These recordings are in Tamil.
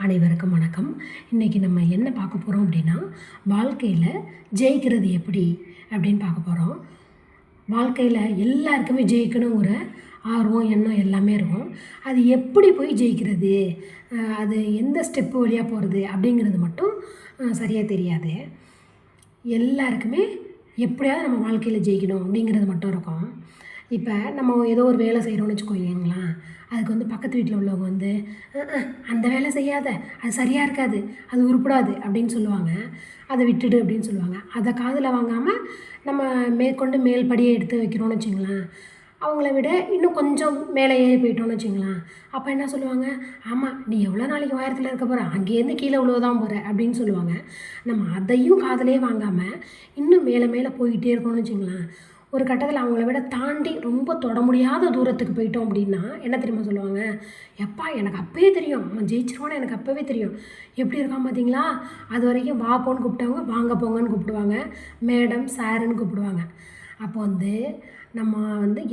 அனைவருக்கும் வணக்கம். இன்றைக்கி நம்ம என்ன பார்க்க போகிறோம் அப்படின்னா, வாழ்க்கையில் ஜெயிக்கிறது எப்படி அப்படின்னு பார்க்க போகிறோம். வாழ்க்கையில் எல்லாருக்குமே ஜெயிக்கணுங்கிற ஆர்வம், எண்ணம் எல்லாமே இருக்கும். அது எப்படி போய் ஜெயிக்கிறது, அது எந்த ஸ்டெப்பு வழியாக போகிறது அப்படிங்கிறது மட்டும் சரியாக தெரியாது. எல்லாருக்குமே எப்படியாவது நம்ம வாழ்க்கையில் ஜெயிக்கணும் அப்படிங்கிறது மட்டும் இருக்கும். இப்போ நம்ம ஏதோ ஒரு வேலை செய்கிறோன்னு வச்சுக்கோங்களேன், அதுக்கு பக்கத்து வீட்டில் உள்ளவங்க அந்த வேலை செய்யாத, அது சரியாக இருக்காது, அது உருப்படாது அப்படின்னு சொல்லுவாங்க. அதை விட்டுடு அப்படின்னு சொல்லுவாங்க. அதை காதில் வாங்காமல் நம்ம மேற்கொண்டு மேல் படியை எடுத்து வைக்கிறோன்னு வச்சுங்களேன், அவங்கள விட இன்னும் கொஞ்சம் மேலே ஏறி போயிட்டோன்னு வச்சுங்களேன், அப்போ என்ன சொல்லுவாங்க, ஆமாம் நீ எவ்வளோ நாளைக்கு உயரத்தில் இருக்க போகிற, அங்கேருந்து கீழே விழுவதான் போகிற அப்படின்னு சொல்லுவாங்க. நம்ம அதையும் காதலே வாங்காமல் இன்னும் மேலே மேலே போய்கிட்டே இருக்கோம்னு வச்சுங்களேன், ஒரு கட்டத்தில் அவங்கள விட தாண்டி ரொம்ப தொட முடியாத தூரத்துக்கு போயிட்டோம் அப்படின்னா என்ன தெரியுமா சொல்லுவாங்க, எப்பா எனக்கு அப்போவே தெரியும் அவன் ஜெயிச்சிருவான்னு, எனக்கு அப்போவே தெரியும். எப்படி இருக்கான் பார்த்தீங்களா, அது வரைக்கும் வா போன்னு கூப்பிட்டவங்க வாங்க போங்கன்னு கூப்பிடுவாங்க, மேடம் சாருன்னு கூப்பிடுவாங்க. அப்போ நம்ம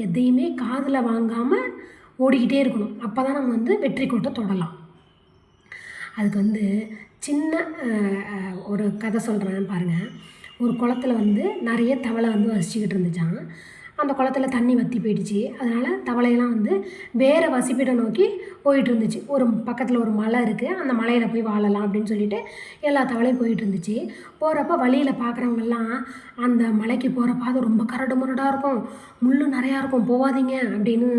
எதையுமே காதில் வாங்காமல் ஓடிக்கிட்டே இருக்கணும். அப்போ தான் நம்ம வெற்றி கோட்டை தொடலாம். அதுக்கு சின்ன ஒரு கதை சொல்கிறேன் பாருங்கள். ஒரு குளத்துல நிறைய தவளை வசிச்சுக்கிட்டு இருந்துச்சான். அந்த குளத்துல தண்ணி வற்றி போயிடுச்சு. அதனால் தவளையெல்லாம் வேறு வசிப்பிடம் நோக்கி போயிட்டு இருந்துச்சு. ஒரு பக்கத்தில் ஒரு மலை இருக்குது, அந்த மலையில் போய் வாழலாம் அப்படின்னு சொல்லிட்டு எல்லா தவளையும் போயிட்டு இருந்துச்சு. போகிறப்ப வழியில் பார்க்குறவங்கெல்லாம் அந்த மலைக்கு போகிற பாதை ரொம்ப கரடு முரடாக இருக்கும், முள் நிறையா இருக்கும், போகாதீங்க அப்படின்னு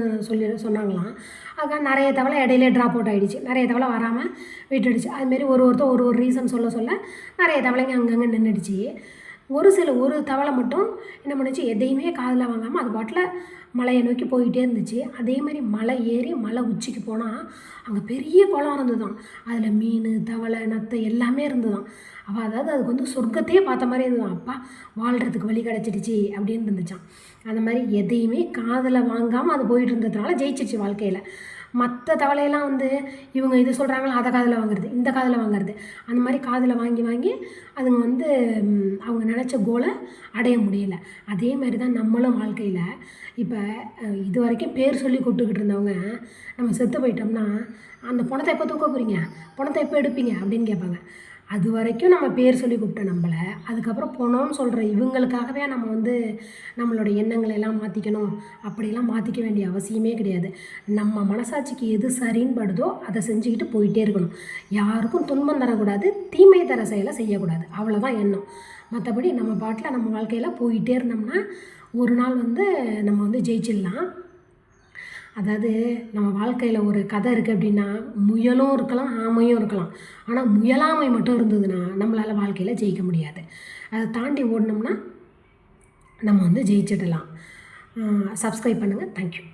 சொன்னாங்களாம். அதுக்காக நிறைய தவளை இடையிலே ட்ராப் அவுட் ஆகிடுச்சு. நிறைய தவளை வராமல் விட்டுடுச்சு. அதுமாரி ஒருத்தர் ஒரு ரீசன் சொல்ல நிறைய தவளைங்க அங்கங்கே நின்றுடுச்சு. ஒரு தவளை மட்டும் என்ன பண்ணுச்சு, எதையுமே காதில் வாங்காமல் அது பாட்டில் மலையை நோக்கி போயிட்டே இருந்துச்சு. அதேமாதிரி மலை ஏறி மலை உச்சிக்கு போனால் அங்கே பெரிய குளம் இருந்துதான். அதில் மீன், தவளை, நத்தை எல்லாமே இருந்துதான். அதாவது அதுக்கு சொர்க்கத்தையே பார்த்த மாதிரி இருந்துதான். அப்பா வாழ்கிறதுக்கு வழி கிடச்சிடுச்சு அப்படின்னு இருந்துச்சான். அந்த மாதிரி எதையுமே காதில் வாங்காமல் அது போயிட்டு இருந்ததுனால ஜெயிச்சிடுச்சு வாழ்க்கையில். மற்ற தவளையெல்லாம் இவங்க இது சொல்கிறாங்களோ அதை காதில் வாங்குறது, இந்த காதில் வாங்குறது, அந்த மாதிரி காதில் வாங்கி அதுங்க அவங்க நினச்ச கோலை அடைய முடியலை. அதே மாதிரி தான் நம்மளும் வாழ்க்கையில் இப்போ இது வரைக்கும் பேர் சொல்லி கூப்பிட்டுக்கிட்டு இருந்தவங்க நம்ம செத்து போயிட்டோம்னா, அந்த பணத்தை எப்போ தூக்க போகிறீங்க, பணத்தை எப்போ எடுப்பீங்க அப்படின்னு கேட்பாங்க. அது வரைக்கும் நம்ம பேர் சொல்லி கூப்பிட்டோம் நம்மளை. அதுக்கப்புறம் போனோம்னு சொல்கிற இவங்களுக்காகவே நம்ம நம்மளோட எண்ணங்களை எல்லாம் மாற்றிக்கணும், அப்படிலாம் மாற்றிக்க வேண்டிய அவசியமே கிடையாது. நம்ம மனசாட்சிக்கு எது சரின்னு படுதோ அதை செஞ்சுக்கிட்டு போயிட்டே இருக்கணும். யாருக்கும் துன்பம் தரக்கூடாது, தீமை தர செயலை செய்யக்கூடாது, அவ்வளோதான் எண்ணம். மற்றபடி நம்ம பாட்டில் நம்ம வாழ்க்கையில் போயிட்டே இருந்தோம்னா ஒரு நாள் நம்ம ஜெயிச்சிடலாம். அதாவது நம்ம வாழ்க்கையில் ஒரு கதை இருக்குது அப்படின்னா, முயலும் இருக்கலாம், ஆமையும் இருக்கலாம். ஆனால் முயலாமை மட்டும் இருந்ததுன்னா நம்மளால் வாழ்க்கையில் ஜெயிக்க முடியாது. அதை தாண்டி ஓடினோம்னா நம்ம ஜெயிச்சிடலாம். சப்ஸ்கிரைப் பண்ணுங்கள். தேங்க்யூ.